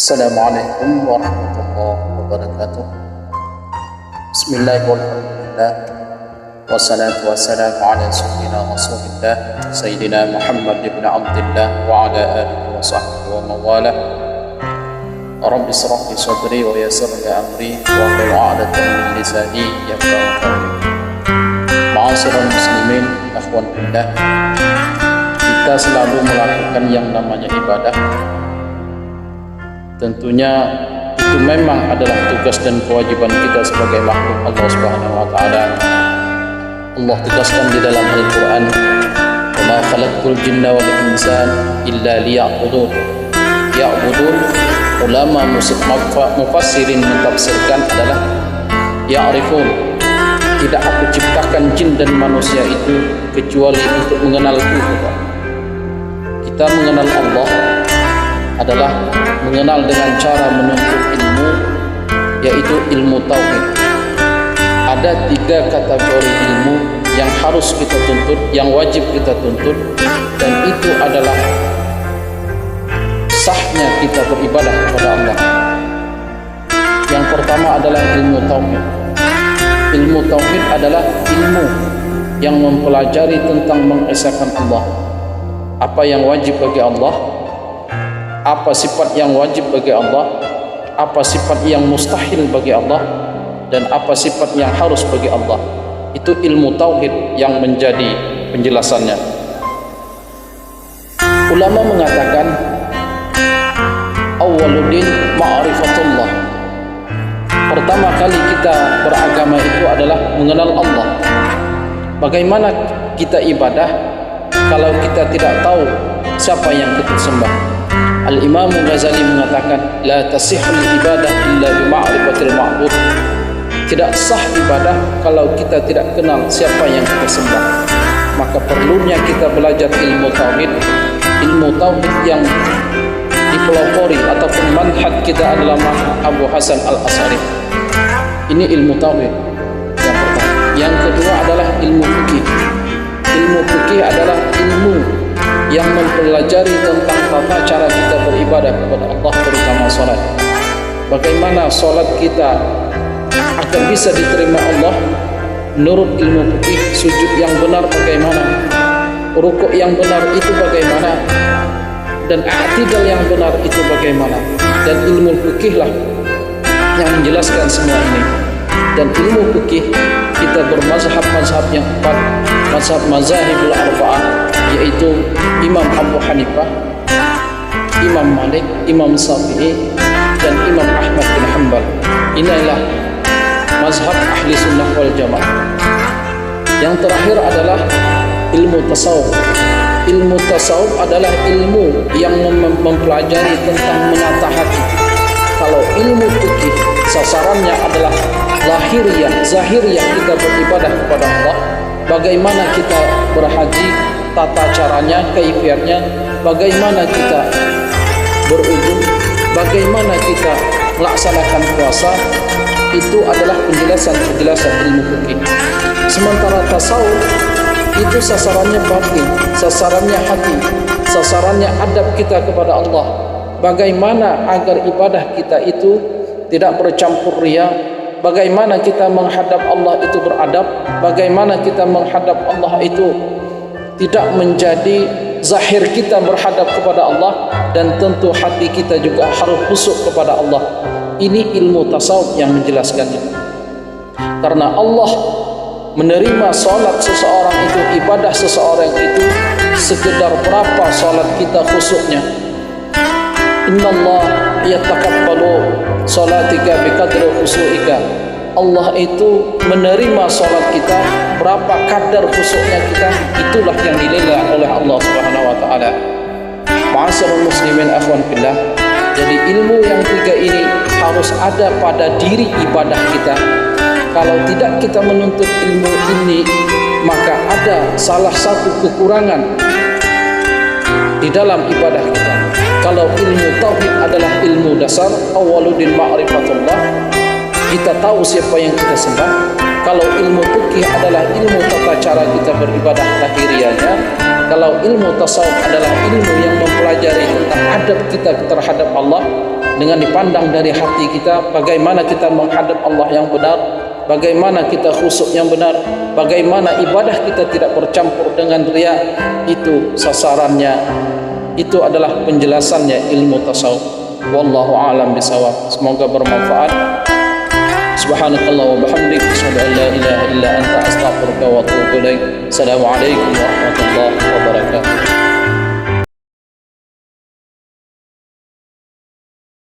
Assalamualaikum warahmatullahi wabarakatuh. Bismillah walhamdulillah wassalatu wassalamu ala sayyidina rasulillah sayyidina Muhammad ibn Abdillah wa ala alihi wa sahbihi wa mawalah. Rabbi israh li sadri wa yassir li amri wa hlul 'uqdatam min lisani yafqahu qawli. Ma'asyiral muslimin, akhwan fillah, kita selalu melakukan yang namanya ibadah. Tentunya itu memang adalah tugas dan kewajiban kita sebagai makhluk Allah Subhanahu wa taala. Allah tegaskan di dalam Al-Qur'an, "Wa ma khalaqtul jinna wal insana illa liya'budun." Ya'budun, ulama mufassirin mentafsirkan adalah ya'rifun. Tidak aku ciptakan jin dan manusia itu kecuali untuk mengenalku. Kita mengenal Allah adalah mengenal dengan cara menuntut ilmu, yaitu ilmu tauhid. Ada 3 kategori ilmu yang harus kita tuntut, yang wajib kita tuntut, dan itu adalah sahnya kita beribadah kepada Allah. Yang pertama adalah ilmu tauhid. Ilmu tauhid adalah ilmu yang mempelajari tentang mengesahkan Allah. Apa yang wajib bagi Allah, apa sifat yang wajib bagi Allah, apa sifat yang mustahil bagi Allah, dan apa sifat yang harus bagi Allah. Itu ilmu tauhid yang menjadi penjelasannya. Ulama mengatakan awwaluddin ma'rifatullah. Pertama kali kita beragama itu adalah mengenal Allah. Bagaimana kita ibadah kalau kita tidak tahu siapa yang kita sembah? Al-Imam Ghazali mengatakan, la tasihul ibadah illa bima'rifatil ma'bud. Tidak sah ibadah kalau kita tidak kenal siapa yang kita sembah. Maka perlunya kita belajar ilmu tauhid. Ilmu tauhid yang dipelopori ataupun manhaj kita adalah Abu Hasan Al-Asy'ari. Ini ilmu tauhid yang pertama. Yang kedua adalah ilmu fikih. Ilmu fikih adalah ilmu yang mempelajari tentang tata cara kita beribadah kepada Allah, terutama salat. Bagaimana salat kita akan bisa diterima Allah menurut ilmu fikih? Sujud yang benar bagaimana? Rukuk yang benar itu bagaimana? Dan i'tidal yang benar itu bagaimana? Dan ilmu fikih lah yang menjelaskan semua ini. Dan ilmu fikih kita bermazhab-mazhab yang 4, mazhab-mazahibul arba'ah, yaitu Imam Abu Hanifah, Imam Malik, Imam Syafi'i, dan Imam Ahmad bin Hanbal. Inilah mazhab ahli sunnah wal jamaah. Yang terakhir adalah ilmu tasawuf. Ilmu tasawuf adalah ilmu yang mempelajari tentang menata hati. Kalau ilmu fikih sasarannya adalah lahiriah, zahiriah, kita beribadah kepada Allah. Bagaimana kita berhaji, tata caranya, kaifiatnya, bagaimana kita berwudu, bagaimana kita melaksanakan puasa, itu adalah penjelasan ilmu fikih. Sementara tasawuf itu sasarannya batin, sasarannya hati, sasarannya adab kita kepada Allah. Bagaimana agar ibadah kita itu tidak bercampur riya, bagaimana kita menghadap Allah itu beradab, bagaimana kita menghadap Allah itu tidak menjadi zahir kita berhadap kepada Allah, dan tentu hati kita juga harus khusyuk kepada Allah. Ini ilmu tasawuf yang menjelaskannya. Karena Allah menerima salat seseorang itu, ibadah seseorang itu, sekedar berapa salat kita khusyuknya. Innallah yataqabbalu salatika biqadri khusyu'ika. Allah itu menerima salat kita, berapa kadar khusyuknya kita, itulah yang dinilai oleh Allah Subhanahu wa taala. Ma'asyiral muslimin, akhwan fillah. Jadi ilmu yang 3 ini harus ada pada diri ibadah kita. Kalau tidak kita menuntut ilmu ini, maka ada salah satu kekurangan di dalam ibadah kita. Kalau ilmu tauhid adalah ilmu dasar, awwaluddin ma'rifatullah, kita tahu siapa yang kita sembah. Kalau ilmu fikih adalah ilmu tata cara kita beribadah lahiriahnya. Kalau ilmu tasawuf adalah ilmu yang mempelajari tentang adab kita terhadap Allah. dengan dipandang dari hati kita, bagaimana kita menghadap Allah yang benar, bagaimana kita khusyuk yang benar, bagaimana ibadah kita tidak bercampur dengan riya. Itu sasarannya, itu adalah penjelasannya ilmu tasawuf. Wallahu a'lam bisawab. Semoga bermanfaat. Subhanakallah wa bihamdik, asyhadu an la ilaha illa anta, astaghfiruka wa atubu ilaik. Assalamualaikum warahmatullahi wabarakatuh.